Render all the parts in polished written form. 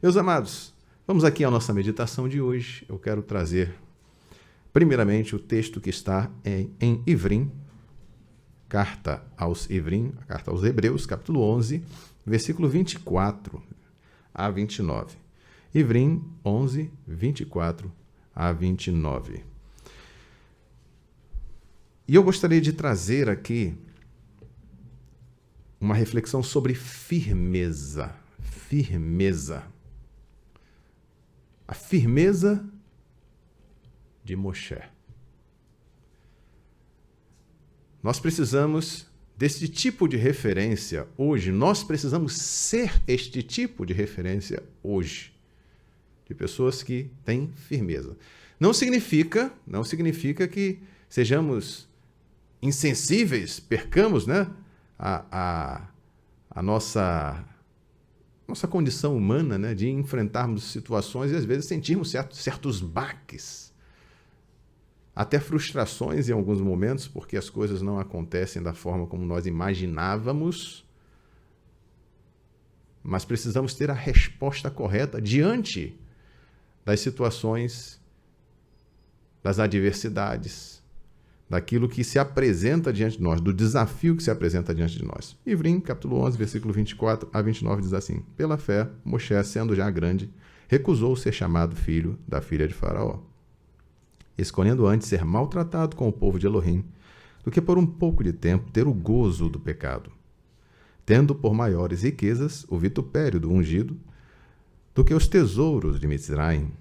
Meus amados, vamos aqui à nossa meditação de hoje. Eu quero trazer, primeiramente, o texto que está em Ivrim, carta aos Ivrim, a carta aos Hebreus, capítulo 11, versículo 24 a 29. Ivrim 11, 24 a 29. E eu gostaria de trazer aqui uma reflexão sobre firmeza. Firmeza. A firmeza de Moshe. Nós precisamos deste tipo de referência hoje. Nós precisamos ser este tipo de referência hoje. De pessoas que têm firmeza. Não significa que sejamos insensíveis, percamos, né, a nossa condição humana, né, de enfrentarmos situações e às vezes sentirmos certos baques, até frustrações em alguns momentos, porque as coisas não acontecem da forma como nós imaginávamos, mas precisamos ter a resposta correta diante das situações, das adversidades, daquilo que se apresenta diante de nós, do desafio que se apresenta diante de nós. Ivrim, capítulo 11, versículo 24 a 29, diz assim: Pela fé, Moshe, sendo já grande, recusou ser chamado filho da filha de Faraó, escolhendo antes ser maltratado com o povo de Elohim, do que por um pouco de tempo ter o gozo do pecado, tendo por maiores riquezas o vitupério do ungido, do que os tesouros de Mitzraim,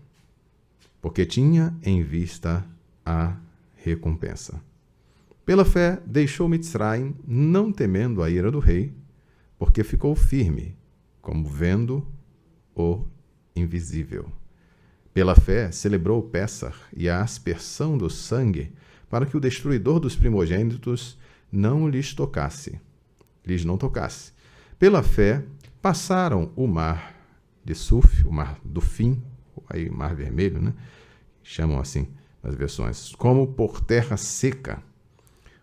porque tinha em vista a recompensa. Pela fé, deixou Mitzraim, não temendo a ira do rei, porque ficou firme, como vendo o invisível. Pela fé, celebrou o Pessach e a aspersão do sangue, para que o destruidor dos primogênitos não lhes não tocasse. Pela fé, passaram o mar de Suf, o mar do fim, aí mar vermelho, né? Chamam assim as versões, como por terra seca,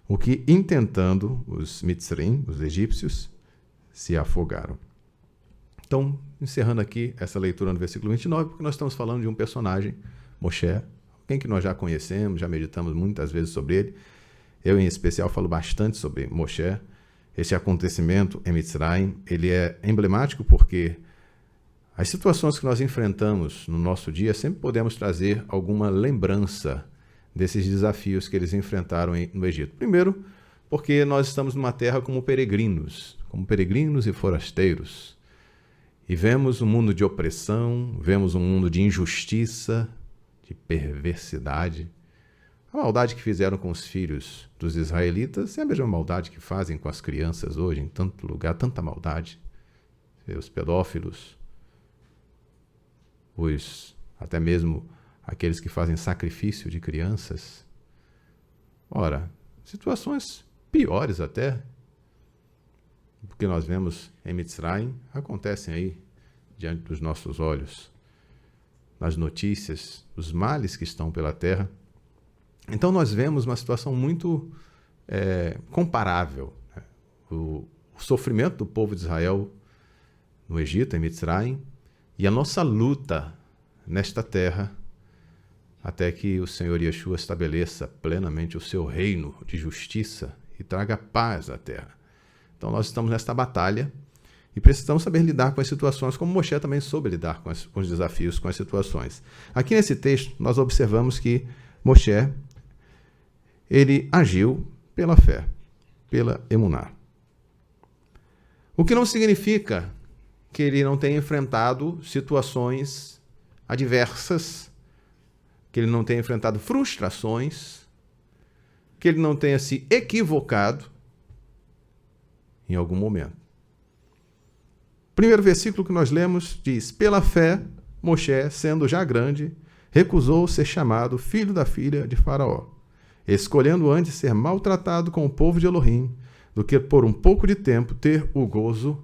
o que, intentando os Mitzrim, os egípcios, se afogaram. Então, encerrando aqui essa leitura no versículo 29, porque nós estamos falando de um personagem, Moshe, alguém que nós já conhecemos, já meditamos muitas vezes sobre ele. Eu, em especial, falo bastante sobre Moshe. Esse acontecimento em Mitzrayim, ele é emblemático porque as situações que nós enfrentamos no nosso dia, sempre podemos trazer alguma lembrança desses desafios que eles enfrentaram no Egito. Primeiro, porque nós estamos numa terra como peregrinos e forasteiros. E vemos um mundo de opressão, vemos um mundo de injustiça, de perversidade. A maldade que fizeram com os filhos dos israelitas é a mesma maldade que fazem com as crianças hoje, em tanto lugar, tanta maldade. Os pedófilos, até mesmo aqueles que fazem sacrifício de crianças. Ora, situações piores até, porque nós vemos em Mitzrayim, acontecem aí diante dos nossos olhos, nas notícias, os males que estão pela terra. Então nós vemos uma situação muito comparável, né? O sofrimento do povo de Israel no Egito, em Mitzrayim, e a nossa luta nesta terra, até que o Senhor Yeshua estabeleça plenamente o seu reino de justiça e traga paz à terra. Então nós estamos nesta batalha e precisamos saber lidar com as situações, como Moshe também soube lidar com os desafios, com as situações. Aqui nesse texto, nós observamos que Moshe, ele agiu pela fé, pela emuná. O que não significa que ele não tenha enfrentado situações adversas, que ele não tenha enfrentado frustrações, que ele não tenha se equivocado em algum momento. O primeiro versículo que nós lemos diz: Pela fé, Moshe, sendo já grande, recusou ser chamado filho da filha de Faraó, escolhendo antes ser maltratado com o povo de Elohim, do que por um pouco de tempo ter o gozo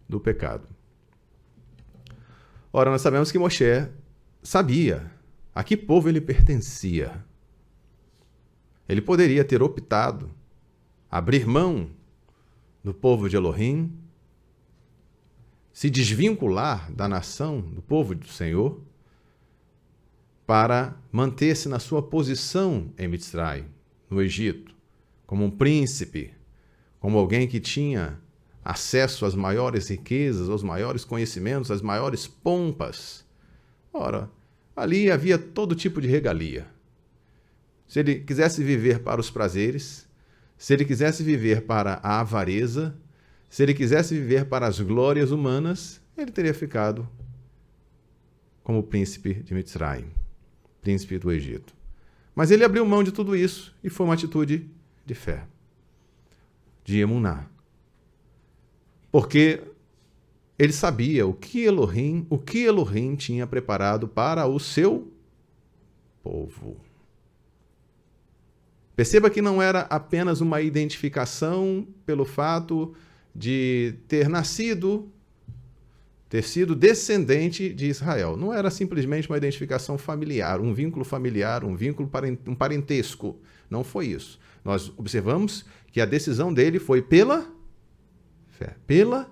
do pecado. Ora, nós sabemos que Moshe sabia a que povo ele pertencia. Ele poderia ter optado abrir mão do povo de Elohim, se desvincular da nação, do povo do Senhor, para manter-se na sua posição em Mitzray, no Egito, como um príncipe, como alguém que tinha acesso às maiores riquezas, aos maiores conhecimentos, às maiores pompas. Ora, ali havia todo tipo de regalia. Se ele quisesse viver para os prazeres, se ele quisesse viver para a avareza, se ele quisesse viver para as glórias humanas, ele teria ficado como príncipe de Mitzrayim, príncipe do Egito. Mas ele abriu mão de tudo isso e foi uma atitude de fé, de emuná. Porque ele sabia o que Elohim tinha preparado para o seu povo. Perceba que não era apenas uma identificação pelo fato de ter sido descendente de Israel. Não era simplesmente uma identificação familiar, um vínculo familiar, um parentesco. Não foi isso. Nós observamos que a decisão dele foi pela fé, pela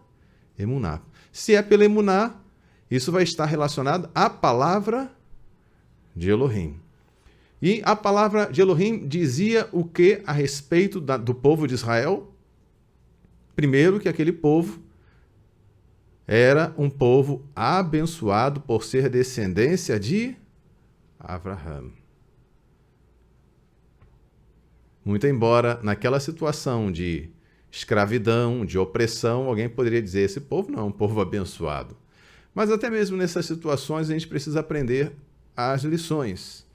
emuná. Se é pela emuná, isso vai estar relacionado à palavra de Elohim. E a palavra de Elohim dizia o que a respeito do povo de Israel? Primeiro, que aquele povo era um povo abençoado por ser descendência de Abraão. Muito embora naquela situação de escravidão, de opressão, alguém poderia dizer, esse povo não é um povo abençoado. Mas até mesmo nessas situações a gente precisa aprender as lições.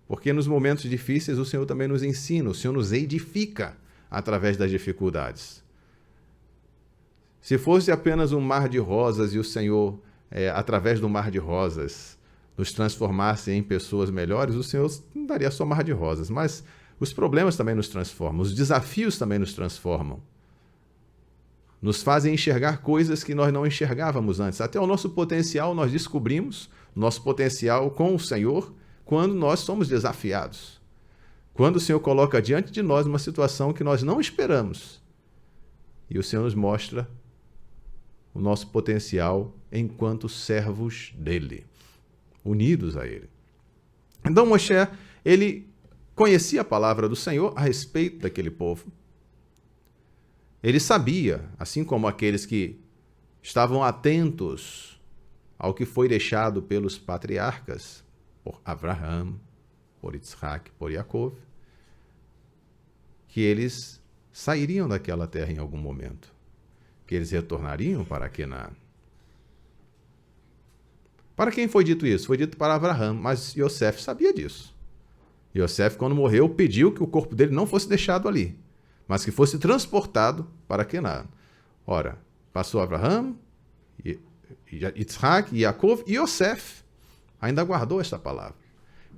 Porque nos momentos difíceis o Senhor também nos ensina, o Senhor nos edifica através das dificuldades. Se fosse apenas um mar de rosas e o Senhor, através do mar de rosas, nos transformasse em pessoas melhores, o Senhor não daria só mar de rosas, mas os problemas também nos transformam, os desafios também nos transformam. Nos fazem enxergar coisas que nós não enxergávamos antes. Até o nosso potencial nós descobrimos, nosso potencial com o Senhor, quando nós somos desafiados. Quando o Senhor coloca diante de nós uma situação que nós não esperamos. E o Senhor nos mostra o nosso potencial enquanto servos dele, unidos a ele. Então Moshe, ele conhecia a palavra do Senhor a respeito daquele povo. Ele sabia, assim como aqueles que estavam atentos ao que foi deixado pelos patriarcas, por Abraão, por Isaac, por Jacob, que eles sairiam daquela terra em algum momento, que eles retornariam para Canaã. Para quem foi dito isso? Foi dito para Abraão, mas Yosef sabia disso. Yosef, quando morreu, pediu que o corpo dele não fosse deixado ali, mas que fosse transportado para Canaã. Ora, passou Abraão, Isaac, Jacob e Yosef ainda guardou esta palavra.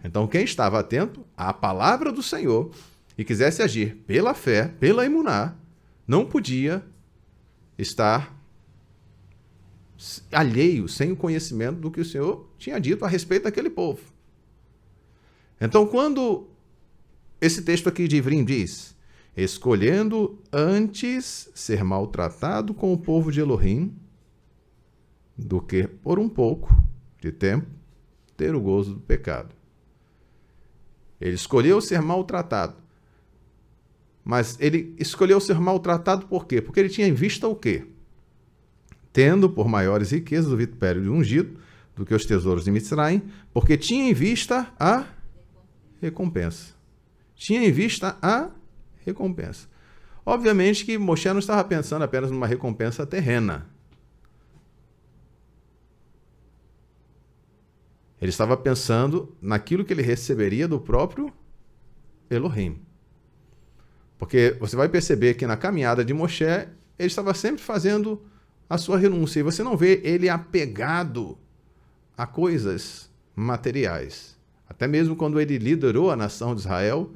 Então, quem estava atento à palavra do Senhor e quisesse agir pela fé, pela emuná, não podia estar alheio, sem o conhecimento do que o Senhor tinha dito a respeito daquele povo. Então, quando esse texto aqui de Ivrim diz, escolhendo antes ser maltratado com o povo de Elohim, do que por um pouco de tempo ter o gozo do pecado. Ele escolheu ser maltratado. Mas ele escolheu ser maltratado por quê? Porque ele tinha em vista o quê? Tendo por maiores riquezas o vitupério de ungido do que os tesouros de Mitzrayim, porque tinha em vista a recompensa. Tinha em vista a recompensa. Obviamente que Moshe não estava pensando apenas numa recompensa terrena. Ele estava pensando naquilo que ele receberia do próprio Elohim. Porque você vai perceber que na caminhada de Moshe, ele estava sempre fazendo a sua renúncia. E você não vê ele apegado a coisas materiais. Até mesmo quando ele liderou a nação de Israel,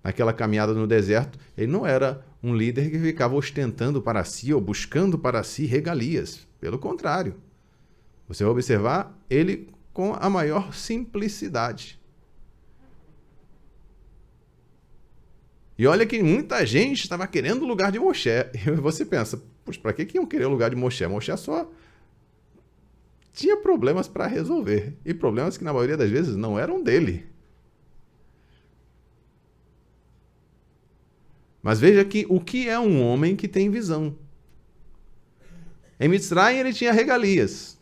naquela caminhada no deserto, ele não era um líder que ficava ostentando para si ou buscando para si regalias. Pelo contrário. Você vai observar ele com a maior simplicidade. E olha que muita gente estava querendo o lugar de Moshe. E você pensa, para que iam querer o lugar de Moshe? Moshe só tinha problemas para resolver. E problemas que, na maioria das vezes, não eram dele. Mas veja que o que é um homem que tem visão? Em Mitzrayim ele tinha regalias.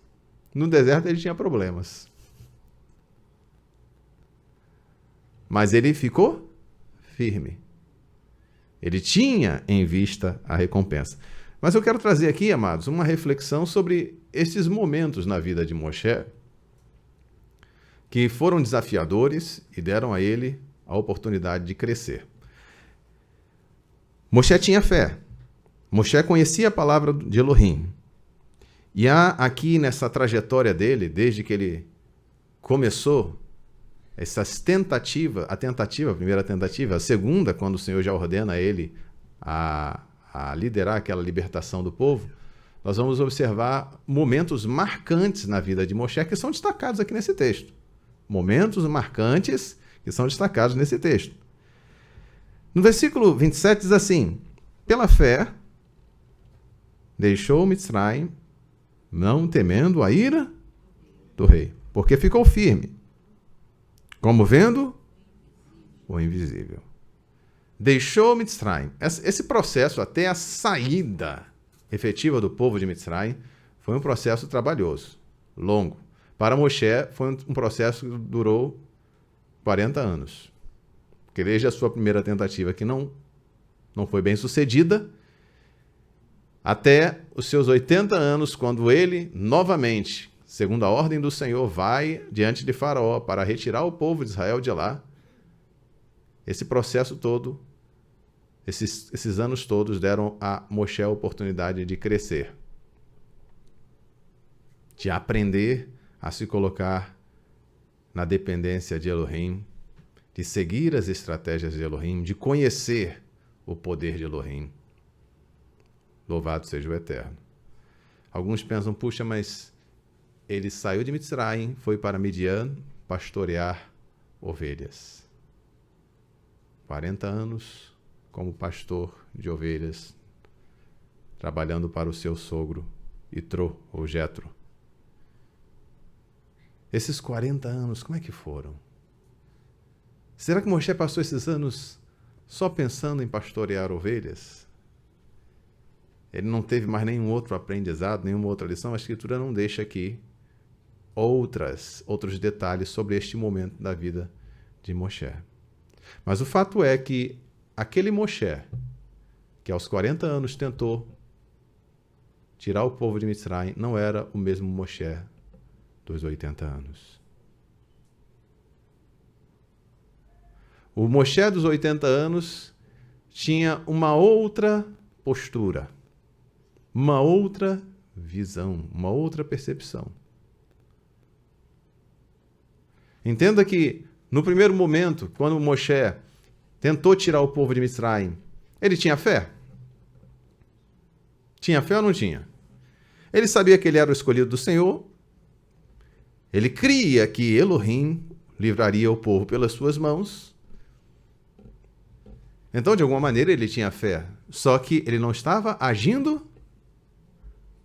No deserto ele tinha problemas. Mas ele ficou firme. Ele tinha em vista a recompensa. Mas eu quero trazer aqui, amados, uma reflexão sobre esses momentos na vida de Moshe que foram desafiadores e deram a ele a oportunidade de crescer. Moshe tinha fé. Moshe conhecia a palavra de Elohim. E há aqui nessa trajetória dele, desde que ele começou essas tentativas, a primeira tentativa, a segunda, quando o Senhor já ordena ele a liderar aquela libertação do povo, nós vamos observar momentos marcantes na vida de Moshe que são destacados aqui nesse texto. Momentos marcantes que são destacados nesse texto. No versículo 27 diz assim: pela fé, deixou Mitzrayim, não temendo a ira do rei, porque ficou firme, como vendo o invisível. Deixou Mitzrayim. Esse processo até a saída efetiva do povo de Mitzrayim foi um processo trabalhoso, longo. Para Moshe foi um processo que durou 40 anos. Porque desde a sua primeira tentativa, que não foi bem sucedida, até os seus 80 anos, quando ele, novamente, segundo a ordem do Senhor, vai diante de Faraó para retirar o povo de Israel de lá. Esse processo todo, esses anos todos deram a Moshe a oportunidade de crescer, de aprender a se colocar na dependência de Elohim, de seguir as estratégias de Elohim, de conhecer o poder de Elohim. Louvado seja o Eterno. Alguns pensam, puxa, mas ele saiu de Mitzrayim, foi para Midian pastorear ovelhas. 40 anos como pastor de ovelhas, trabalhando para o seu sogro, Itró, ou Jetro. Esses 40 anos, como é que foram? Será que Moshe passou esses anos só pensando em pastorear ovelhas? Ele não teve mais nenhum outro aprendizado, nenhuma outra lição? A Escritura não deixa aqui outros detalhes sobre este momento da vida de Moshe. Mas o fato é que aquele Moshe, que aos 40 anos tentou tirar o povo de Mitzrayim, não era o mesmo Moshe dos 80 anos. O Moshe dos 80 anos tinha uma outra postura, uma outra visão, uma outra percepção. Entenda que, no primeiro momento, quando Moshe tentou tirar o povo de Mitzrayim, ele tinha fé? Tinha fé ou não tinha? Ele sabia que ele era o escolhido do Senhor. Ele cria que Elohim livraria o povo pelas suas mãos. Então, de alguma maneira, ele tinha fé. Só que ele não estava agindo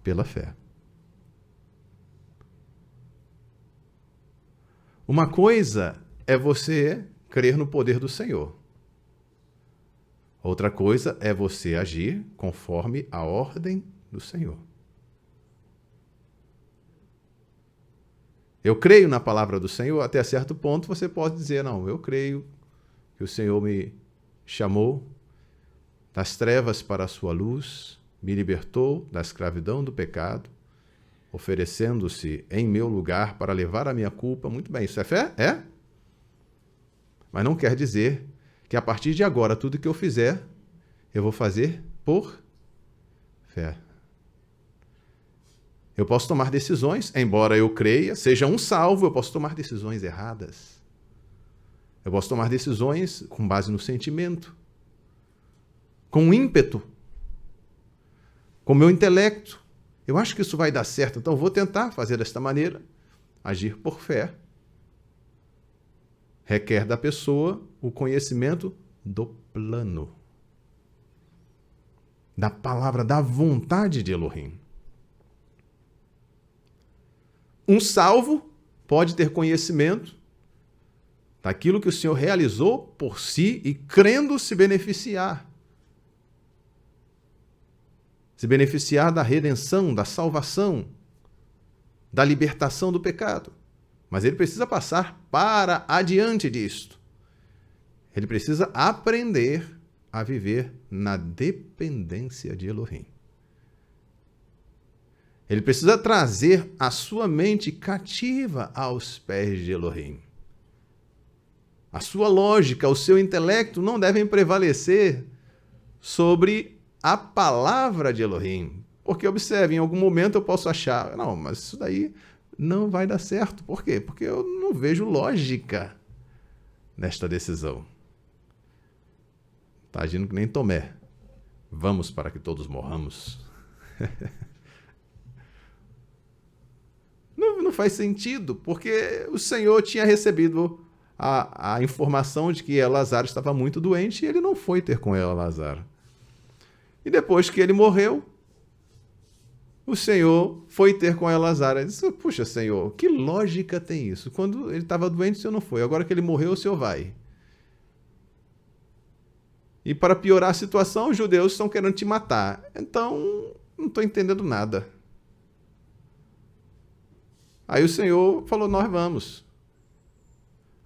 pela fé. Uma coisa é você crer no poder do Senhor. Outra coisa é você agir conforme a ordem do Senhor. Eu creio na palavra do Senhor, até certo ponto você pode dizer, não, eu creio que o Senhor me chamou das trevas para a sua luz, me libertou da escravidão do pecado, oferecendo-se em meu lugar para levar a minha culpa. Muito bem, isso é fé? É? Mas não quer dizer que a partir de agora, tudo que eu fizer, eu vou fazer por fé. Eu posso tomar decisões, embora eu creia, seja um salvo, eu posso tomar decisões erradas. Eu posso tomar decisões com base no sentimento, com ímpeto, com meu intelecto. Eu acho que isso vai dar certo, então eu vou tentar fazer desta maneira, agir por fé. Requer da pessoa o conhecimento do plano, da palavra, da vontade de Elohim. Um salvo pode ter conhecimento daquilo que o Senhor realizou por si e, crendo, se beneficiar. Se beneficiar da redenção, da salvação, da libertação do pecado. Mas ele precisa passar para adiante disto. Ele precisa aprender a viver na dependência de Elohim. Ele precisa trazer a sua mente cativa aos pés de Elohim. A sua lógica, o seu intelecto não devem prevalecer sobre a palavra de Elohim. Porque, observe, em algum momento eu posso achar, não, mas isso daí não vai dar certo. Por quê? Porque eu não vejo lógica nesta decisão. Está agindo que nem Tomé. Vamos para que todos morramos. Não faz sentido, porque o Senhor tinha recebido a informação de que Elazar estava muito doente e ele não foi ter com Elazar. E depois que ele morreu, o Senhor foi ter com Elazar. Ele disse, puxa, Senhor, que lógica tem isso? Quando ele estava doente, o Senhor não foi. Agora que ele morreu, o Senhor vai. E para piorar a situação, os judeus estão querendo te matar. Então, não estou entendendo nada. Aí o Senhor falou, nós vamos.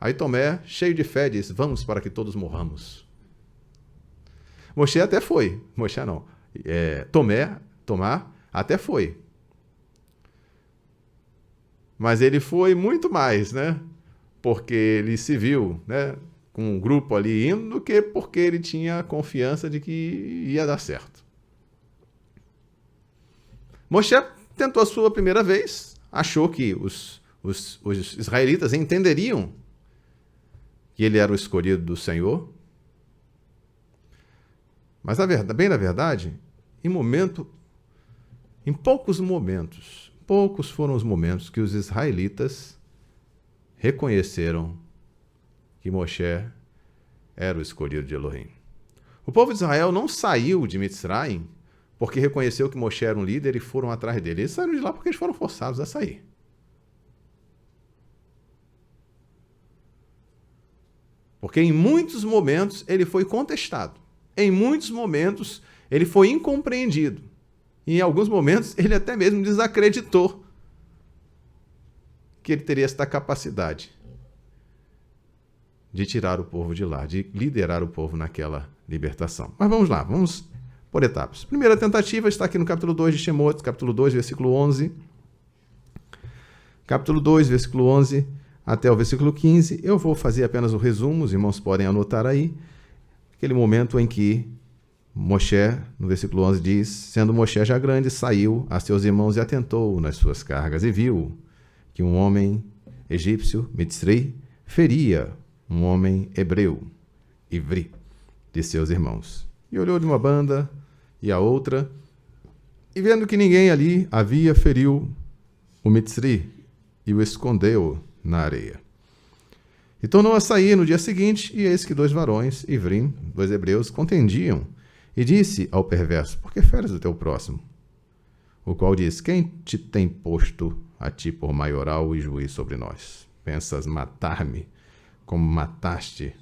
Aí Tomé, cheio de fé, disse, vamos para que todos morramos. Moshe até foi. Moshe não. Tomar até foi. Mas ele foi muito mais, né? Porque ele se viu, né, com um grupo ali indo, do que porque ele tinha confiança de que ia dar certo. Moshe tentou a sua primeira vez, achou que os israelitas entenderiam que ele era o escolhido do Senhor. Mas, bem na verdade, em poucos momentos, poucos foram os momentos que os israelitas reconheceram que Moshe era o escolhido de Elohim. O povo de Israel não saiu de Mitzraim porque reconheceu que Moshe era um líder e foram atrás dele. Eles saíram de lá porque eles foram forçados a sair. Porque em muitos momentos ele foi contestado. Em muitos momentos ele foi incompreendido. E em alguns momentos ele até mesmo desacreditou que ele teria esta capacidade de tirar o povo de lá, de liderar o povo naquela libertação. Mas vamos lá, vamos por etapas. Primeira tentativa está aqui no capítulo 2 de Shemot, capítulo 2, versículo 11. Capítulo 2, versículo 11 até o versículo 15. Eu vou fazer apenas o resumo, os irmãos podem anotar aí. Aquele momento em que Moshe, no versículo 11, diz, sendo Moshe já grande, saiu a seus irmãos e atentou nas suas cargas, e viu que um homem egípcio, Mitzri, feria um homem hebreu, Ivri, de seus irmãos. E olhou de uma banda e a outra, e vendo que ninguém ali havia, feriu o Mitzri e o escondeu na areia. E tornou a sair no dia seguinte, e eis que 2 varões, Ivrim, 2 hebreus, contendiam, e disse ao perverso, por que feres o teu próximo? O qual disse, quem te tem posto a ti por maioral e juiz sobre nós? Pensas matar-me como mataste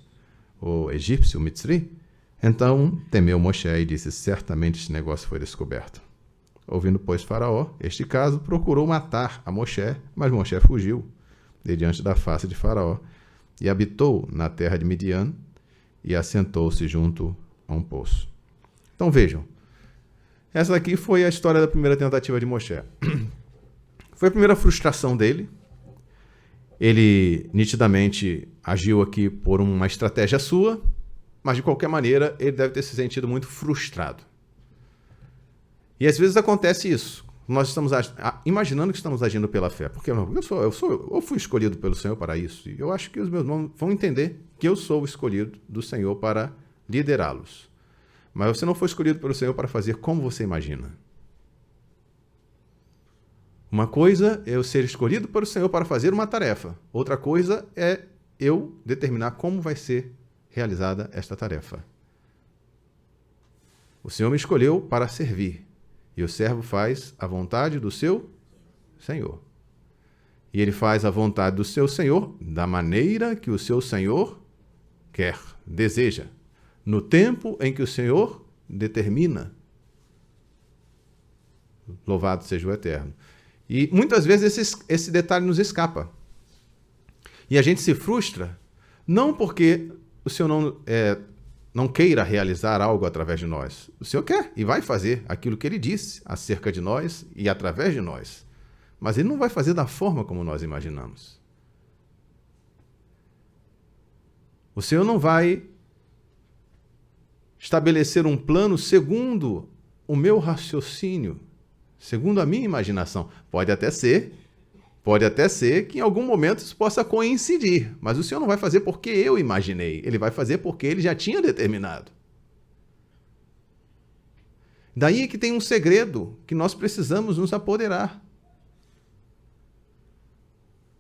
o egípcio, o Mitzri? Então temeu Moshe e disse, certamente este negócio foi descoberto. Ouvindo, pois, Faraó este caso, procurou matar a Moshe, mas Moshe fugiu de diante da face de Faraó e habitou na terra de Midian e assentou-se junto a um poço. Então vejam, essa aqui foi a história da primeira tentativa de Moshe. Foi a primeira frustração dele. Ele nitidamente agiu aqui por uma estratégia sua, mas de qualquer maneira ele deve ter se sentido muito frustrado. E às vezes acontece isso. Nós estamos imaginando que estamos agindo pela fé. Porque eu fui escolhido pelo Senhor para isso. E eu acho que os meus irmãos vão entender que eu sou o escolhido do Senhor para liderá-los. Mas você não foi escolhido pelo Senhor para fazer como você imagina. Uma coisa é eu ser escolhido pelo Senhor para fazer uma tarefa. Outra coisa é eu determinar como vai ser realizada esta tarefa. O Senhor me escolheu para servir. E o servo faz a vontade do seu Senhor. E ele faz a vontade do seu Senhor da maneira que o seu Senhor quer, deseja, no tempo em que o Senhor determina. Louvado seja o Eterno. E muitas vezes esse detalhe nos escapa. E a gente se frustra, não porque o Senhor não queira realizar algo através de nós. O Senhor quer e vai fazer aquilo que Ele disse acerca de nós e através de nós. Mas Ele não vai fazer da forma como nós imaginamos. O Senhor não vai estabelecer um plano segundo o meu raciocínio, segundo a minha imaginação. Pode até ser que em algum momento isso possa coincidir, mas o Senhor não vai fazer porque eu imaginei, Ele vai fazer porque Ele já tinha determinado. Daí que tem um segredo que nós precisamos nos apoderar.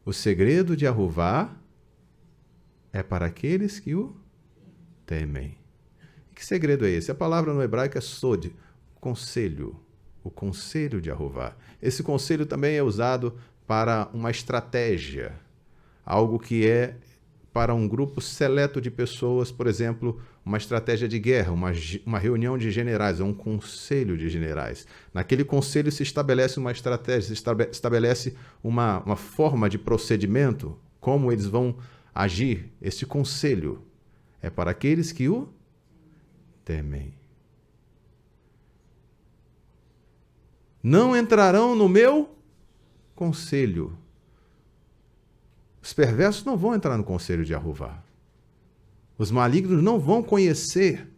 O segredo de Arruvá é para aqueles que o temem. Que segredo é esse? A palavra no hebraico é sod, conselho, o conselho de Arruvá. Esse conselho também é usado para uma estratégia, algo que é para um grupo seleto de pessoas, por exemplo, uma estratégia de guerra, uma reunião de generais, um conselho de generais. Naquele conselho se estabelece uma estratégia, se estabelece uma forma de procedimento, como eles vão agir. Este conselho é para aqueles que o temem. Não entrarão no meu conselho. Os perversos não vão entrar no conselho de Arruvá. Os malignos não vão conhecer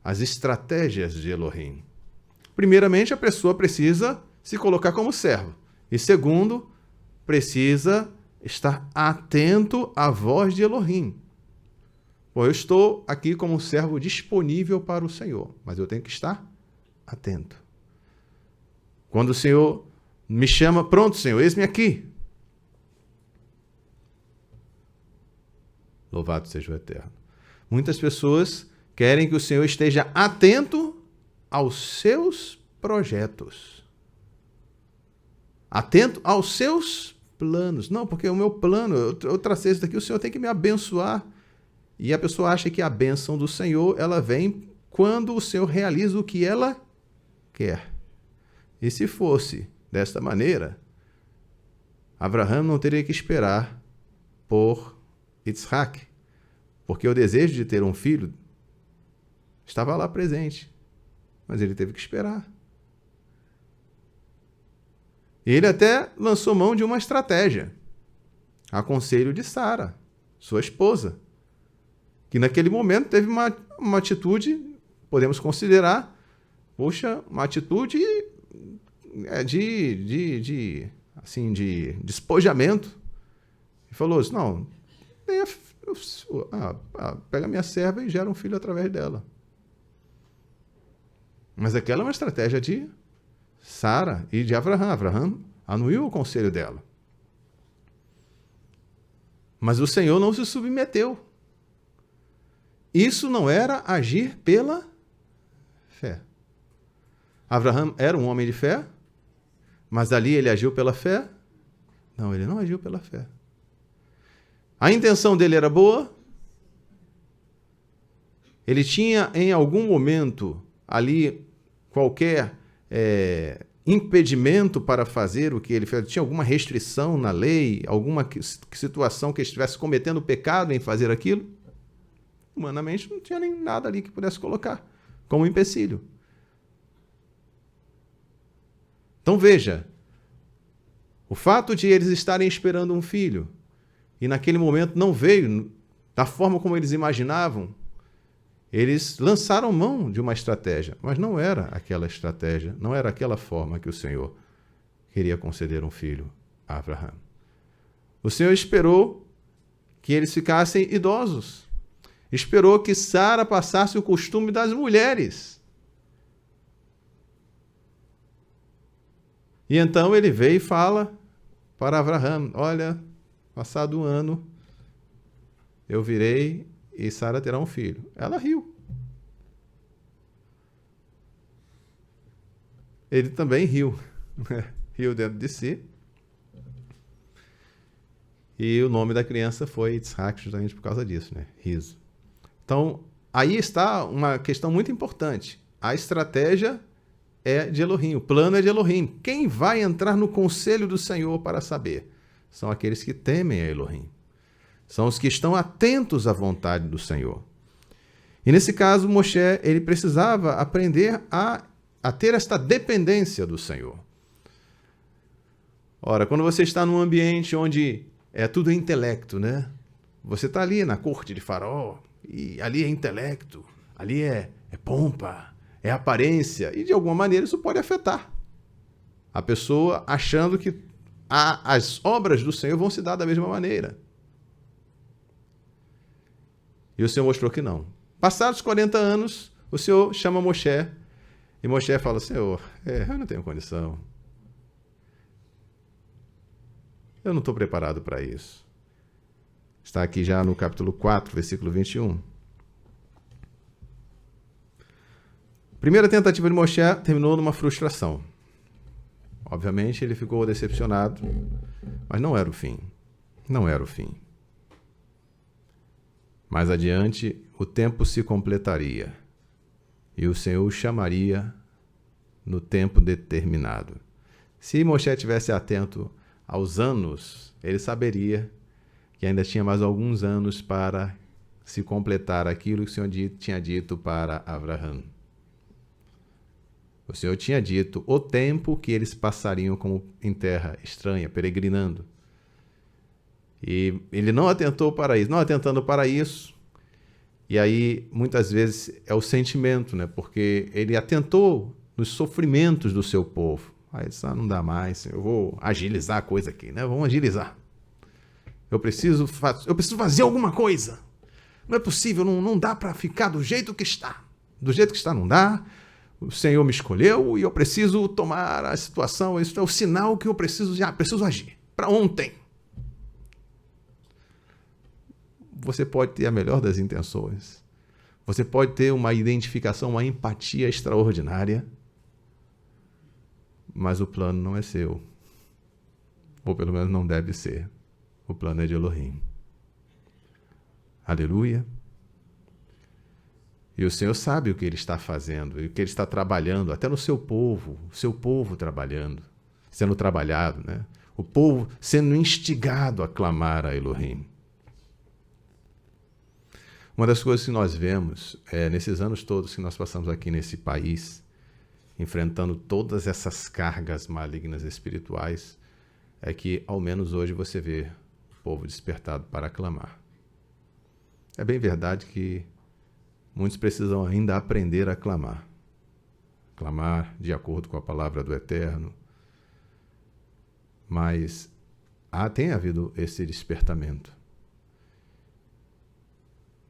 as estratégias de Elohim. Primeiramente, a pessoa precisa se colocar como servo. E segundo, precisa estar atento à voz de Elohim. Bom, eu estou aqui como um servo disponível para o Senhor, mas eu tenho que estar atento. Quando o Senhor me chama, pronto, Senhor, eis-me aqui. Louvado seja o Eterno. Muitas pessoas querem que o Senhor esteja atento aos seus projetos. Atento aos seus planos. Não, porque o meu plano, eu tracei isso daqui, o Senhor tem que me abençoar. E a pessoa acha que a bênção do Senhor, ela vem quando o Senhor realiza o que ela quer. E se fosse desta maneira, Abraão não teria que esperar por Yitzhak, porque o desejo de ter um filho estava lá presente, mas ele teve que esperar. E ele até lançou mão de uma estratégia, a conselho de Sara, sua esposa, que naquele momento teve uma atitude, podemos considerar, uma atitude de despojamento. E falou assim, não, pega minha serva e gera um filho através dela. Mas aquela é uma estratégia de Sara e de Abraão. Abraão anuiu o conselho dela. Mas o Senhor não se submeteu. Isso não era agir pela fé. Abraão era um homem de fé, mas ali ele agiu pela fé? Não, ele não agiu pela fé. A intenção dele era boa? Ele tinha em algum momento ali qualquer impedimento para fazer o que ele fez? Tinha alguma restrição na lei? Alguma situação que ele estivesse cometendo pecado em fazer aquilo? Humanamente não tinha nem nada ali que pudesse colocar como empecilho. Então veja, o fato de eles estarem esperando um filho e naquele momento não veio da forma como eles imaginavam, eles lançaram mão de uma estratégia, mas não era aquela estratégia, não era aquela forma que o Senhor queria conceder um filho a Abraão. O Senhor esperou que eles ficassem idosos, esperou que Sara passasse o costume das mulheres. E então ele veio e fala para Abraão, olha, passado um ano, eu virei e Sara terá um filho. Ela riu. Ele também riu. Riu dentro de si. E o nome da criança foi Yitzhak, justamente por causa disso, né? Riso. Então, aí está uma questão muito importante. A estratégia é de Elohim, o plano é de Elohim. Quem vai entrar no conselho do Senhor para saber? São aqueles que temem a Elohim. São os que estão atentos à vontade do Senhor. E nesse caso, Moshe, ele precisava aprender a ter esta dependência do Senhor. Ora, quando você está num ambiente onde é tudo intelecto, né? Você está ali na corte de Faraó, e ali é intelecto, ali é pompa, é aparência, e de alguma maneira isso pode afetar a pessoa achando que as obras do Senhor vão se dar da mesma maneira. E o Senhor mostrou que não. Passados 40 anos, o Senhor chama Moshe, e Moshe fala: Senhor, eu não tenho condição. Eu não estou preparado para isso. Está aqui já no capítulo 4, versículo 21. Primeira tentativa de Moshe terminou numa frustração. Obviamente ele ficou decepcionado, mas não era o fim. Não era o fim. Mais adiante, o tempo se completaria e o Senhor o chamaria no tempo determinado. Se Moshe estivesse atento aos anos, ele saberia que ainda tinha mais alguns anos para se completar aquilo que o Senhor tinha dito para Abraão. O Senhor tinha dito o tempo que eles passariam como em terra estranha, peregrinando. E ele não atentou para isso. Não atentando para isso, e aí muitas vezes é o sentimento, né? Porque ele atentou nos sofrimentos do seu povo. Aí ele disse: não dá mais, eu vou agilizar a coisa aqui, né? Vamos agilizar. Eu preciso fazer alguma coisa. Não é possível, não dá para ficar do jeito que está. Do jeito que está não dá. O Senhor me escolheu e eu preciso tomar a situação. Isso é o sinal que eu preciso agir. Para ontem. Você pode ter a melhor das intenções. Você pode ter uma identificação, uma empatia extraordinária. Mas o plano não é seu. Ou pelo menos não deve ser. O plano é de Elohim. Aleluia. E o Senhor sabe o que Ele está fazendo, e o que Ele está trabalhando, até no seu povo trabalhando, sendo trabalhado, né? O povo sendo instigado a clamar a Elohim. Uma das coisas que nós vemos, nesses anos todos que nós passamos aqui nesse país, enfrentando todas essas cargas malignas espirituais, é que ao menos hoje você vê o povo despertado para clamar. É bem verdade que muitos precisam ainda aprender a clamar. Clamar de acordo com a palavra do Eterno. Mas tem havido esse despertamento.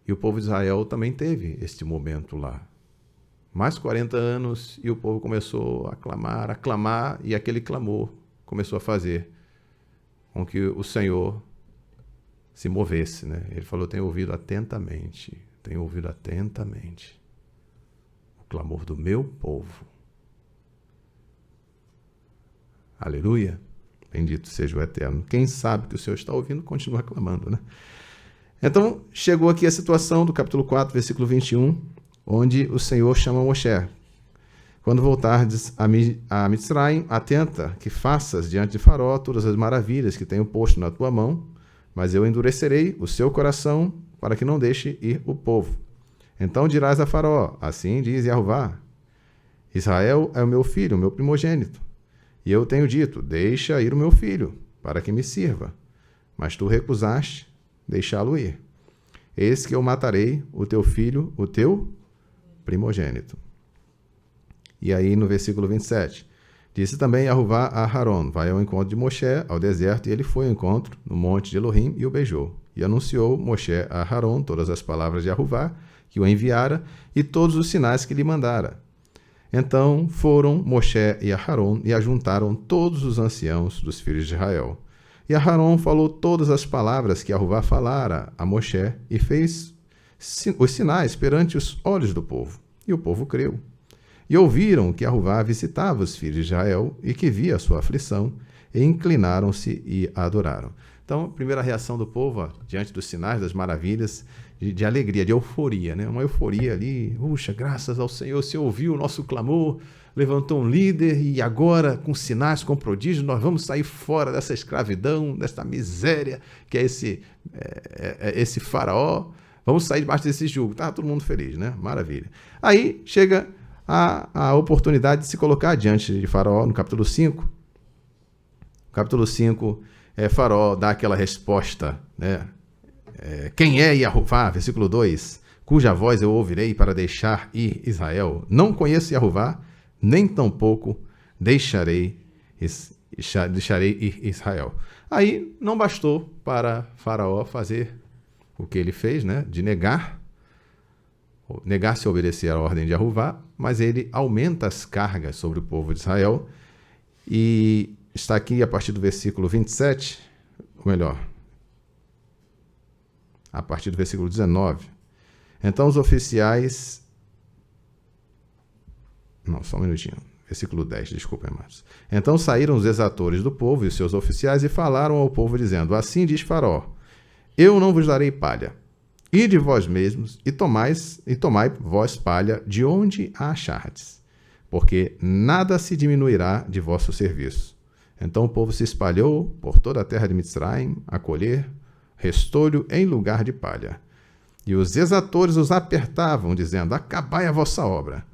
E o povo de Israel também teve este momento lá. Mais 40 anos e o povo começou a clamar, e aquele clamor começou a fazer com que o Senhor se movesse, né? Ele falou: tenho ouvido atentamente o clamor do meu povo. Aleluia. Bendito seja o Eterno. Quem sabe que o Senhor está ouvindo, continua clamando, né? Então, chegou aqui a situação do capítulo 4, versículo 21, onde o Senhor chama Moshe. Quando voltardes a Mitzraim, atenta que faças diante de Faraó todas as maravilhas que tenho posto na tua mão, mas eu endurecerei o seu coração para que não deixe ir o povo. Então dirás a Faraó: assim diz Jeová, Israel é o meu filho, o meu primogênito. E eu tenho dito: deixa ir o meu filho, para que me sirva. Mas tu recusaste deixá-lo ir. Eis que eu matarei o teu filho, o teu primogênito. E aí no versículo 27, disse também Jeová a Aharon: vai ao encontro de Moshe ao deserto, e ele foi ao encontro no monte de Elohim e o beijou. E anunciou Moshe a Aharon todas as palavras de Jeová que o enviara e todos os sinais que lhe mandara. Então foram Moshe e Aharon e ajuntaram todos os anciãos dos filhos de Israel. E Aharon falou todas as palavras que Jeová falara a Moshe e fez os sinais perante os olhos do povo. E o povo creu. E ouviram que Jeová visitava os filhos de Israel e que via a sua aflição, e inclinaram-se e adoraram. Então, a primeira reação do povo, ó, diante dos sinais, das maravilhas, de alegria, de euforia, né? Uma euforia ali, puxa, graças ao Senhor, o Senhor ouviu o nosso clamor, levantou um líder e agora, com sinais, com prodígios, nós vamos sair fora dessa escravidão, dessa miséria que é esse faraó, vamos sair debaixo desse jugo. Tá todo mundo feliz, né? Maravilha. Aí chega a oportunidade de se colocar diante de Faraó, no capítulo 5. Capítulo 5, Faraó dá aquela resposta, né? Quem é Yahová? Versículo 2. Cuja voz eu ouvirei para deixar ir Israel. Não conheço Yahová, nem tampouco deixarei ir Israel. Aí não bastou para Faraó fazer o que ele fez, né? De negar-se a obedecer a ordem de Yahová, mas ele aumenta as cargas sobre o povo de Israel. E está aqui a partir do versículo 27, ou melhor, a partir do versículo 19. Então os oficiais... Não, só um minutinho. Versículo 10, desculpa, irmãos. Então saíram os exatores do povo e os seus oficiais e falaram ao povo, dizendo: assim diz Faraó, eu não vos darei palha. Ide vós mesmos e tomai vós palha de onde a achardes, porque nada se diminuirá de vosso serviço. Então o povo se espalhou por toda a terra de Mitzraim a colher restolho em lugar de palha. E os exatores os apertavam, dizendo: acabai a vossa obra,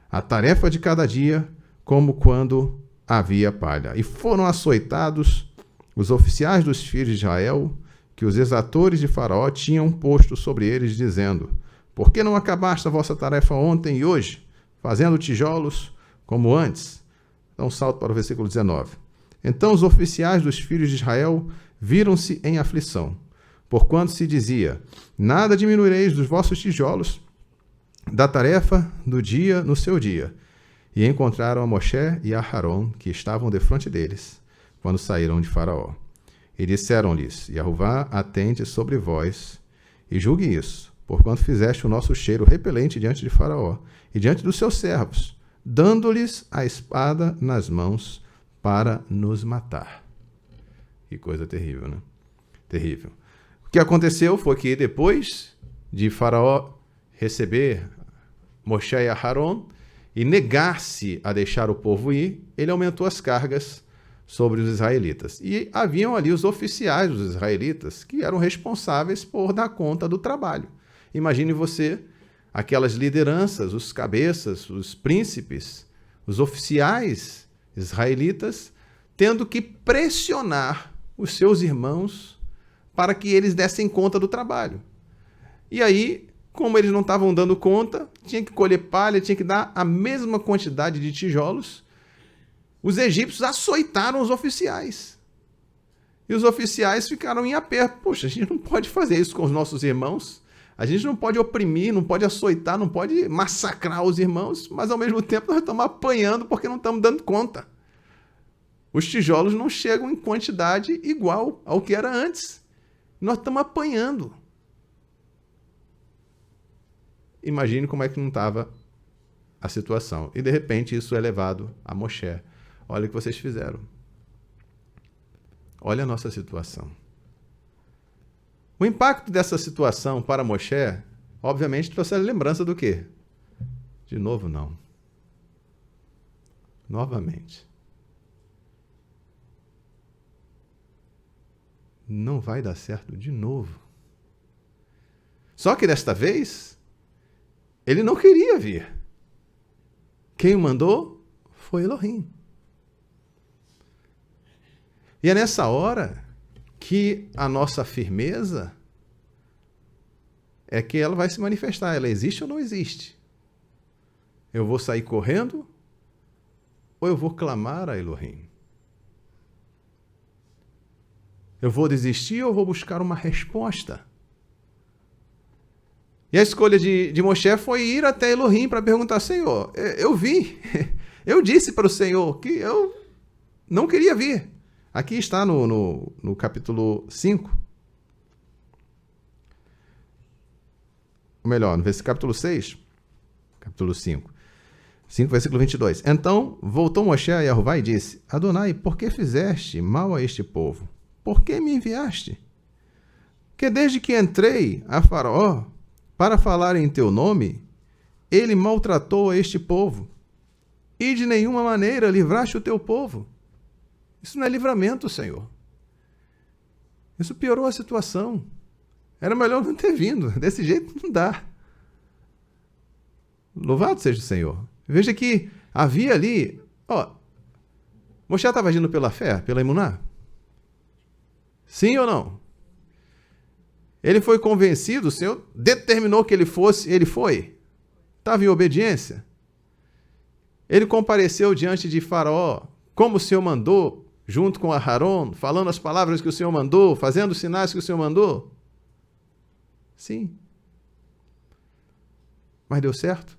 a tarefa de cada dia, como quando havia palha. E foram açoitados os oficiais dos filhos de Israel, que os exatores de Faraó tinham posto sobre eles, dizendo: por que não acabaste a vossa tarefa ontem e hoje, fazendo tijolos como antes? Dá um salto para o versículo 19. Então os oficiais dos filhos de Israel viram-se em aflição, porquanto se dizia: nada diminuireis dos vossos tijolos da tarefa do dia no seu dia. E encontraram a Moshe e a Aharon, que estavam defronte deles, quando saíram de Faraó. E disseram-lhes: Yahová atende sobre vós, e julgue isso, porquanto fizeste o nosso cheiro repelente diante de Faraó e diante dos seus servos, dando-lhes a espada nas mãos para nos matar. Que coisa terrível, né? Terrível. O que aconteceu foi que depois de Faraó receber Moshe e Aharon e negar-se a deixar o povo ir, ele aumentou as cargas sobre os israelitas. E haviam ali os oficiais dos israelitas que eram responsáveis por dar conta do trabalho. Imagine você, aquelas lideranças, os cabeças, os príncipes, os oficiais israelitas, tendo que pressionar os seus irmãos para que eles dessem conta do trabalho. E aí, como eles não estavam dando conta, tinha que colher palha, tinha que dar a mesma quantidade de tijolos. Os egípcios açoitaram os oficiais. E os oficiais ficaram em aperto. Poxa, a gente não pode fazer isso com os nossos irmãos. A gente não pode oprimir, não pode açoitar, não pode massacrar os irmãos, mas ao mesmo tempo nós estamos apanhando porque não estamos dando conta. Os tijolos não chegam em quantidade igual ao que era antes. Nós estamos apanhando. Imagine como é que não estava a situação. E de repente isso é levado a Moshe. Olha o que vocês fizeram. Olha a nossa situação. O impacto dessa situação para Moshe, obviamente, trouxe a lembrança do quê? De novo, não. Novamente. Não vai dar certo de novo. Só que desta vez, ele não queria vir. Quem o mandou foi Elohim. E é nessa hora que a nossa firmeza é que ela vai se manifestar. Ela existe ou não existe? Eu vou sair correndo ou eu vou clamar a Elohim? Eu vou desistir ou vou buscar uma resposta? E a escolha de Moshe foi ir até Elohim para perguntar: Senhor, eu vi, eu disse para o Senhor que eu não queria vir. Aqui está no capítulo 5. Ou melhor, no capítulo 6, capítulo 5. 5, versículo 22. Então voltou Moshe a Yahová e disse: Adonai, por que fizeste mal a este povo? por que me enviaste? Que desde que entrei a Faraó para falar em teu nome, ele maltratou a este povo, e de nenhuma maneira livraste o teu povo. Isso não é livramento, Senhor. Isso piorou a situação. Era melhor não ter vindo. Desse jeito não dá. Louvado seja o Senhor. Veja que havia ali... Moshe estava agindo pela fé, pela emuná? Sim ou não? Ele foi convencido, o Senhor determinou que ele fosse, ele foi. Estava em obediência. Ele compareceu diante de Faraó, como o Senhor mandou, junto com Aharon, falando as palavras que o Senhor mandou, fazendo os sinais que o Senhor mandou. Sim. Mas deu certo?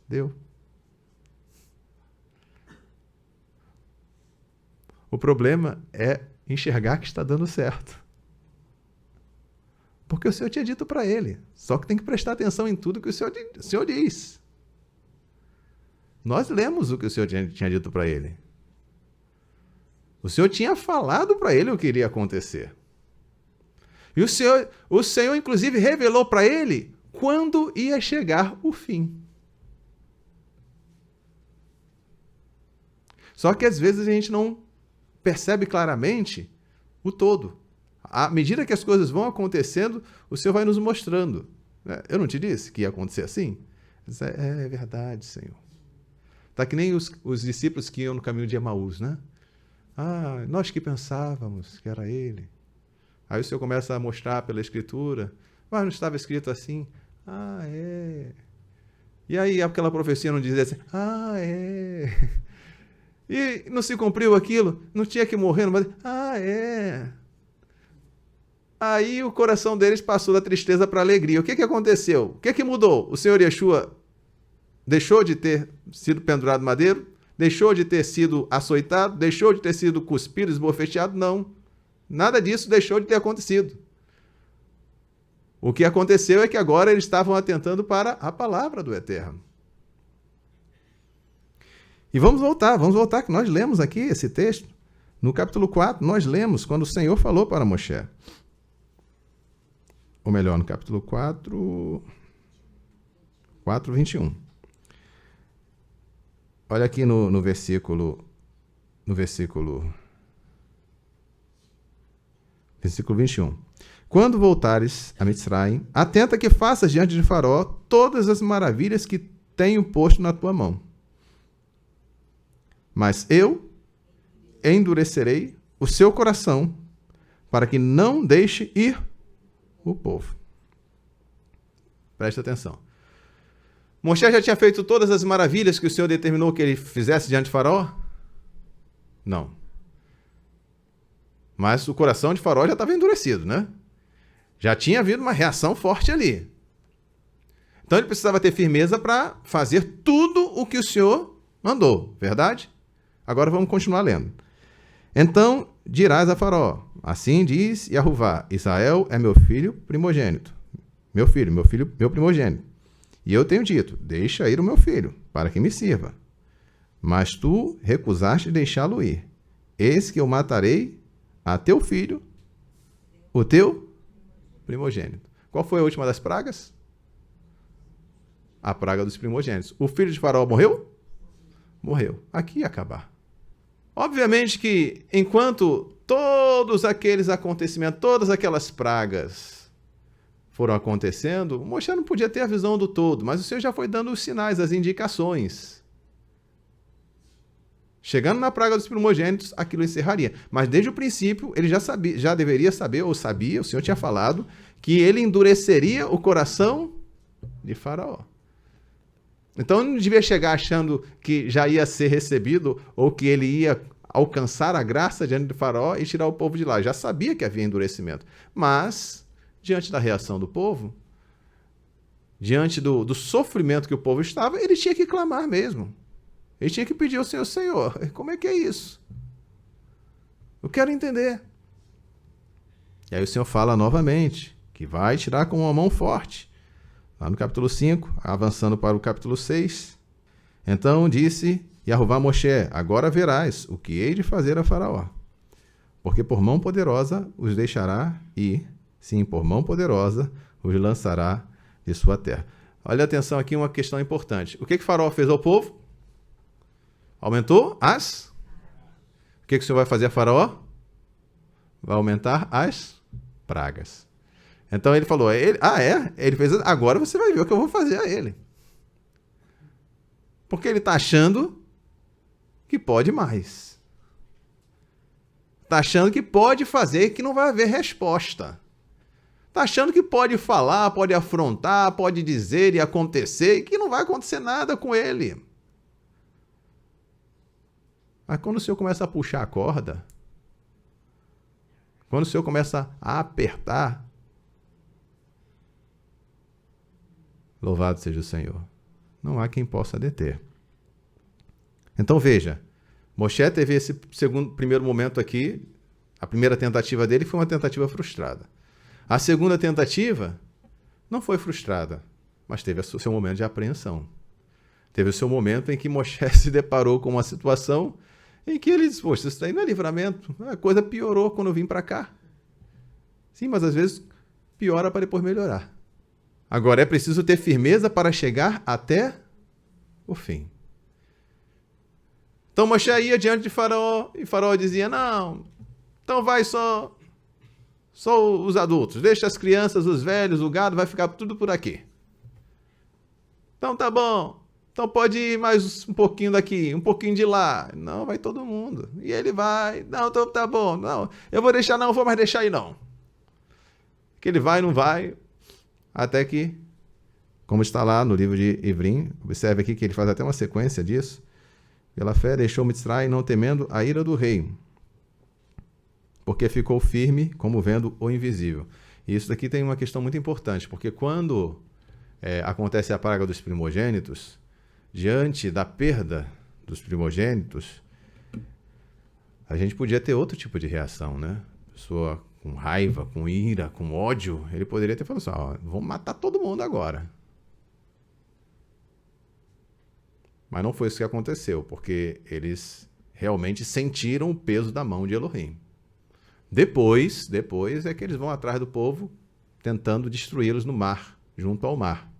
Deu. O problema é enxergar que está dando certo. Porque o Senhor tinha dito para ele. Só que tem que prestar atenção em tudo que o Senhor diz. Nós lemos o que o Senhor tinha dito para ele. O Senhor tinha falado para ele o que iria acontecer. E o Senhor inclusive, revelou para ele quando ia chegar o fim. Só que às vezes a gente não percebe claramente o todo. À medida que as coisas vão acontecendo, o Senhor vai nos mostrando. Eu não te disse que ia acontecer assim? É verdade, Senhor. Está que nem os discípulos que iam no caminho de Emaús, né? Nós que pensávamos que era ele. Aí o Senhor começa a mostrar pela Escritura, mas não estava escrito assim? É. E aí aquela profecia não dizia assim? É. E não se cumpriu aquilo? Não tinha que morrer? Mas, é. Aí o coração deles passou da tristeza para a alegria. O que aconteceu? O que mudou? O Senhor Yeshua deixou de ter sido pendurado no madeiro? Deixou de ter sido açoitado? Deixou de ter sido cuspido, esbofeteado? Não. Nada disso deixou de ter acontecido. O que aconteceu é que agora eles estavam atentando para a palavra do Eterno. E vamos voltar, que nós lemos aqui esse texto. No capítulo 4, nós lemos quando o Senhor falou para Moshe. Ou melhor, no capítulo 4, 21. Olha aqui no versículo 21. Quando voltares a Mitzraim, atenta que faças diante de Faraó todas as maravilhas que tenho posto na tua mão. Mas eu endurecerei o seu coração para que não deixe ir o povo. Preste atenção. Moshe já tinha feito todas as maravilhas que o Senhor determinou que ele fizesse diante de Faraó? Não. Mas o coração de Faraó já estava endurecido, né? Já tinha havido uma reação forte ali. Então ele precisava ter firmeza para fazer tudo o que o Senhor mandou, verdade? Agora vamos continuar lendo. Então dirás a Faraó, assim diz Yahuvá, Israel é meu filho primogênito. Meu primogênito. E eu tenho dito, deixa ir o meu filho, para que me sirva. Mas tu recusaste deixá-lo ir. Eis que eu matarei a teu filho, o teu primogênito. Qual foi a última das pragas? A praga dos primogênitos. O filho de Faraó morreu? Morreu. Aqui ia acabar. Obviamente que enquanto todos aqueles acontecimentos, todas aquelas pragas foram acontecendo, Moshe não podia ter a visão do todo, mas o Senhor já foi dando os sinais, as indicações. Chegando na praga dos primogênitos, aquilo encerraria. Mas desde o princípio, ele já deveria saber, ou sabia, o Senhor tinha falado, que ele endureceria o coração de Faraó. Então ele não devia chegar achando que já ia ser recebido ou que ele ia alcançar a graça diante de Faraó e tirar o povo de lá. Já sabia que havia endurecimento. Mas, diante da reação do povo, diante do sofrimento que o povo estava, ele tinha que clamar mesmo. Ele tinha que pedir ao Senhor, Senhor, como é que é isso? Eu quero entender. E aí o Senhor fala novamente que vai tirar com uma mão forte. Lá no capítulo 5, avançando para o capítulo 6. Então disse Yahuvá a Moshe, agora verás o que hei de fazer a Faraó. porque por mão poderosa os deixará ir, sim, por mão poderosa os lançará de sua terra. Olha atenção aqui, uma questão importante. O que Faraó fez ao povo? Aumentou as... O que o Senhor vai fazer a Faraó? Vai aumentar as pragas. Então ele falou, ele fez, agora você vai ver o que eu vou fazer a ele. Porque ele está achando que pode mais. Está achando que pode fazer, que não vai haver resposta. Está achando que pode falar, pode afrontar, pode dizer e acontecer, e que não vai acontecer nada com ele. Mas quando o Senhor começa a puxar a corda, quando o Senhor começa a apertar, louvado seja o Senhor, não há quem possa deter. Então veja, Moshe teve esse primeiro momento aqui, a primeira tentativa dele foi uma tentativa frustrada. A segunda tentativa não foi frustrada, mas teve o seu momento de apreensão. Teve o seu momento em que Moshe se deparou com uma situação em que ele disse, poxa, isso aí não é livramento, a coisa piorou quando eu vim para cá. Sim, mas às vezes piora para depois melhorar. Agora é preciso ter firmeza para chegar até o fim. Então Moshe ia diante de Faraó, e Faraó dizia, não, então vai só os adultos, deixa as crianças, os velhos, o gado, vai ficar tudo por aqui. Então tá bom, então pode ir mais um pouquinho daqui, um pouquinho de lá. Não, vai todo mundo. E ele vai, não, então tá bom, não, eu vou deixar, não vou mais deixar aí não. Que ele vai, não vai, até que, como está lá no livro de Ivrim, observe aqui que ele faz até uma sequência disso, pela fé deixou Mitzrai, não temendo a ira do rei, porque ficou firme como vendo o invisível. E isso daqui tem uma questão muito importante, porque quando acontece a praga dos primogênitos, diante da perda dos primogênitos, a gente podia ter outro tipo de reação, né? Pessoa com raiva, com ira, com ódio, ele poderia ter falado assim, vamos matar todo mundo agora. Mas não foi isso que aconteceu, porque eles realmente sentiram o peso da mão de Elohim. Depois é que eles vão atrás do povo, tentando destruí-los no mar, junto ao mar.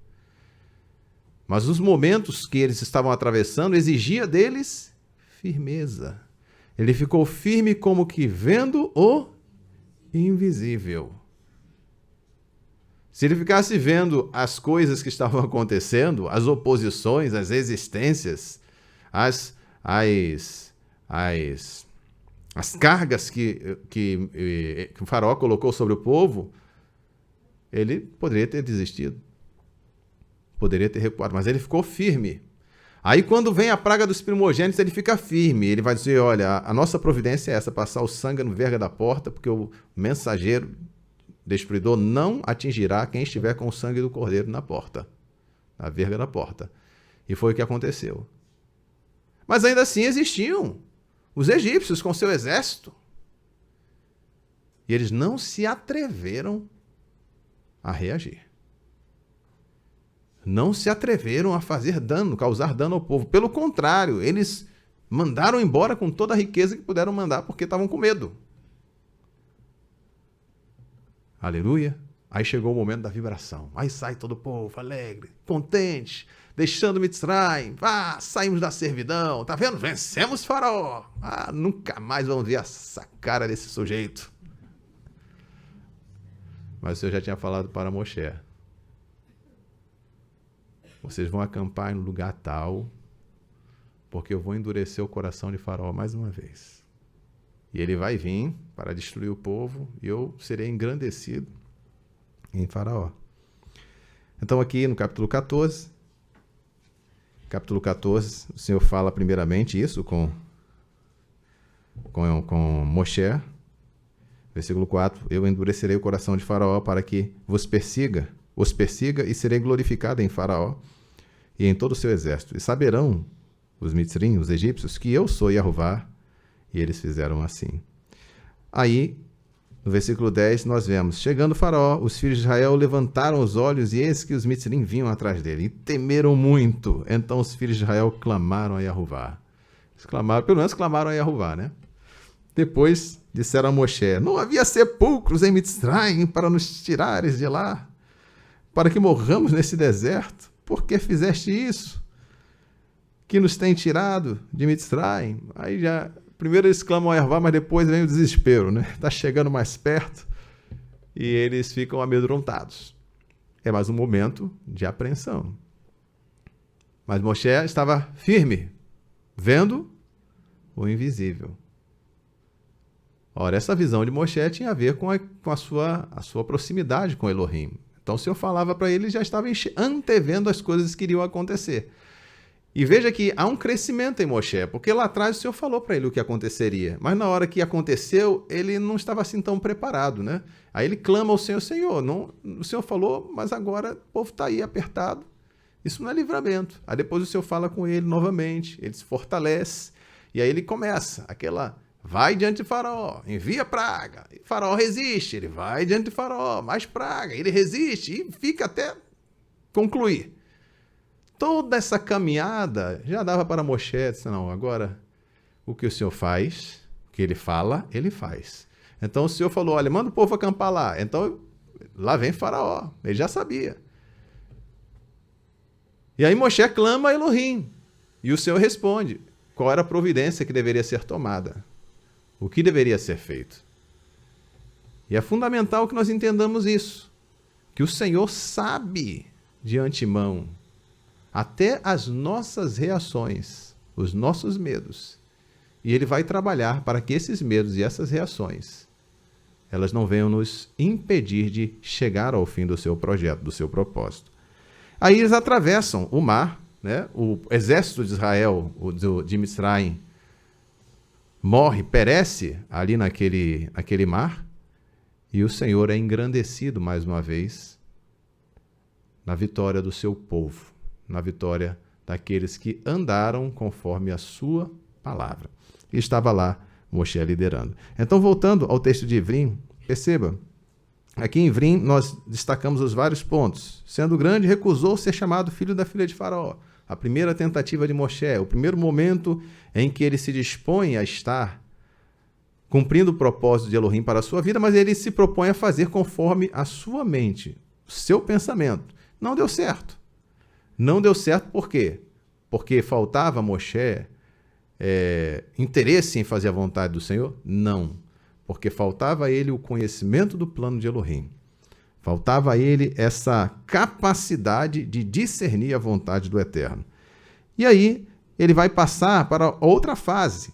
Mas os momentos que eles estavam atravessando exigia deles firmeza. Ele ficou firme como que vendo o invisível. Se ele ficasse vendo as coisas que estavam acontecendo, as oposições, as resistências, as cargas que o Faraó colocou sobre o povo, ele poderia ter desistido. Poderia ter recuado, mas ele ficou firme. Aí quando vem a praga dos primogênitos, ele fica firme. Ele vai dizer, olha, a nossa providência é essa, passar o sangue no verga da porta, porque o mensageiro destruidor não atingirá quem estiver com o sangue do cordeiro na porta, na verga da porta. E foi o que aconteceu. Mas ainda assim existiam os egípcios com seu exército. E eles não se atreveram a reagir. Não se atreveram a fazer dano, causar dano ao povo. Pelo contrário, eles mandaram embora com toda a riqueza que puderam mandar, porque estavam com medo. Aleluia. Aí chegou o momento da vibração. Aí sai todo o povo alegre, contente, deixando Mitzrayim. Saímos da servidão. Tá vendo? Vencemos Faraó. Nunca mais vamos ver essa cara desse sujeito. Mas o Senhor já tinha falado para Moshe. Vocês vão acampar em um lugar tal, porque eu vou endurecer o coração de Faraó mais uma vez. E ele vai vir para destruir o povo, e eu serei engrandecido em Faraó. Então aqui no capítulo 14, o Senhor fala primeiramente isso com Moshe. Versículo 4, eu endurecerei o coração de Faraó para que os persiga, e serei glorificado em Faraó e em todo o seu exército. E saberão os mitzrim, os egípcios, que eu sou Yehová. E eles fizeram assim. Aí, no versículo 10, nós vemos, chegando Faraó, os filhos de Israel levantaram os olhos, e eis que os mitzrim vinham atrás dele, e temeram muito. Então os filhos de Israel clamaram a Yehová. Eles clamaram, pelo menos clamaram a Yehová, né? Depois disseram a Moshe: não havia sepulcros em Mitzraim para nos tirares de lá, para que morramos nesse deserto. Por que fizeste isso? Que nos tem tirado de Mitzraim? Aí já, primeiro eles clamam a Ervá, mas depois vem o desespero, né? Está chegando mais perto e eles ficam amedrontados. É mais um momento de apreensão. Mas Moshe estava firme, vendo o invisível. Ora, essa visão de Moshe tinha a ver com a sua proximidade com Elohim. Então o Senhor falava para ele e já estava antevendo as coisas que iriam acontecer. E veja que há um crescimento em Moshe, porque lá atrás o Senhor falou para ele o que aconteceria, mas na hora que aconteceu, ele não estava assim tão preparado, né? Aí ele clama ao Senhor: Senhor, não, o Senhor falou, mas agora o povo está aí apertado, isso não é livramento. Aí depois o Senhor fala com ele novamente, ele se fortalece, e aí ele começa aquela: vai diante de Faraó, envia praga, e Faraó resiste, ele vai diante de Faraó, mais praga, ele resiste, e fica até concluir. Toda essa caminhada já dava para Moshe, disse: não, agora o que o Senhor faz, o que ele fala, ele faz. Então o Senhor falou: olha, manda o povo acampar lá. Então lá vem Faraó, ele já sabia. E aí Moshe clama a Elohim, e o Senhor responde qual era a providência que deveria ser tomada, o que deveria ser feito. E é fundamental que nós entendamos isso, que o Senhor sabe de antemão até as nossas reações, os nossos medos. E Ele vai trabalhar para que esses medos e essas reações, elas não venham nos impedir de chegar ao fim do seu projeto, do seu propósito. Aí eles atravessam o mar, né? O exército de Israel, de Mitzraim, morre, perece ali naquele mar, e o Senhor é engrandecido mais uma vez na vitória do seu povo, na vitória daqueles que andaram conforme a sua palavra. E estava lá Moshe liderando. Então, voltando ao texto de Ivrim, perceba, aqui em Ivrim nós destacamos os vários pontos. Sendo grande, recusou ser chamado filho da filha de Faraó. A primeira tentativa de Moshe, o primeiro momento em que ele se dispõe a estar cumprindo o propósito de Elohim para a sua vida, mas ele se propõe a fazer conforme a sua mente, o seu pensamento. Não deu certo. Não deu certo por quê? Porque faltava a Moshe interesse em fazer a vontade do Senhor? Não. Porque faltava a ele o conhecimento do plano de Elohim. Faltava a ele essa capacidade de discernir a vontade do Eterno. E aí ele vai passar para outra fase,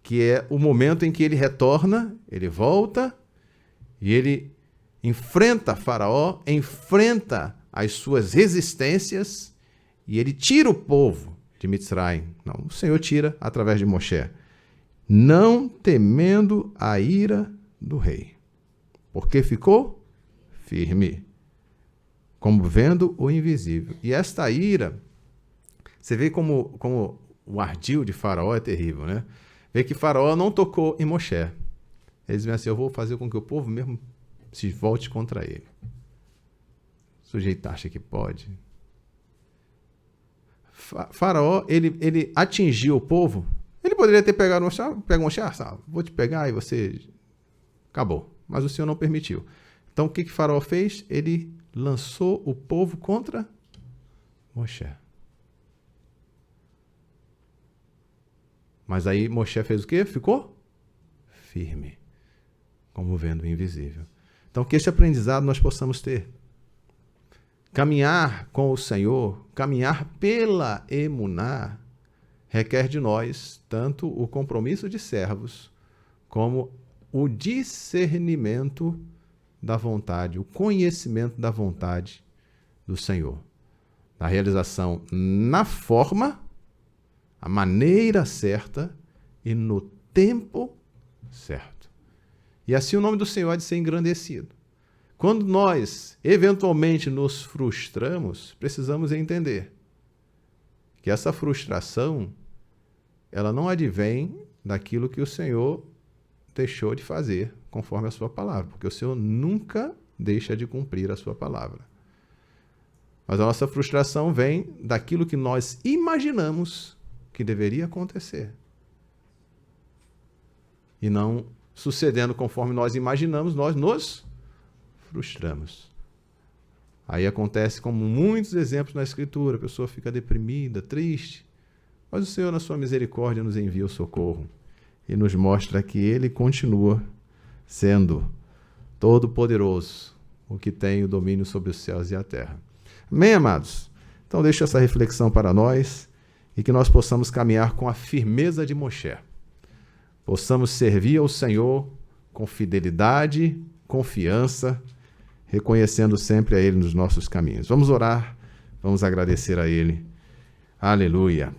que é o momento em que ele retorna, ele volta e ele enfrenta Faraó, enfrenta as suas resistências, e ele tira o povo de Mitzraim. Não, o Senhor tira através de Moshe. Não temendo a ira do rei. Porque ficou firme, como vendo o invisível. E esta ira, você vê como o ardil de Faraó é terrível, né? Vê que Faraó não tocou em Moshe. Eles dizem assim: eu vou fazer com que o povo mesmo se volte contra ele. O sujeito acha que pode. Faraó, ele atingiu o povo. Ele poderia ter pegado um chá, vou te pegar e você... Acabou. Mas o Senhor não permitiu. Então o que Faraó fez? Ele lançou o povo contra Moshe. Mas aí Moshe fez o quê? Ficou firme, como vendo o invisível. Então que esse aprendizado nós possamos ter. Caminhar com o Senhor, caminhar pela emuná, requer de nós tanto o compromisso de servos, como o discernimento da vontade, o conhecimento da vontade do Senhor. Da realização na forma, a maneira certa e no tempo certo. E assim o nome do Senhor há de ser engrandecido. Quando nós, eventualmente, nos frustramos, precisamos entender que essa frustração, ela não advém daquilo que o Senhor deixou de fazer conforme a sua palavra, porque o Senhor nunca deixa de cumprir a sua palavra. Mas a nossa frustração vem daquilo que nós imaginamos que deveria acontecer. e não sucedendo conforme nós imaginamos, nós nos frustramos. Aí acontece como muitos exemplos na Escritura, a pessoa fica deprimida, triste, mas o Senhor, na sua misericórdia, nos envia o socorro e nos mostra que Ele continua sendo todo-poderoso, o que tem o domínio sobre os céus e a terra. Amém, amados? Então deixa essa reflexão para nós e que nós possamos caminhar com a firmeza de Moshe. Possamos servir ao Senhor com fidelidade, confiança, reconhecendo sempre a Ele nos nossos caminhos. Vamos orar, vamos agradecer a Ele. Aleluia.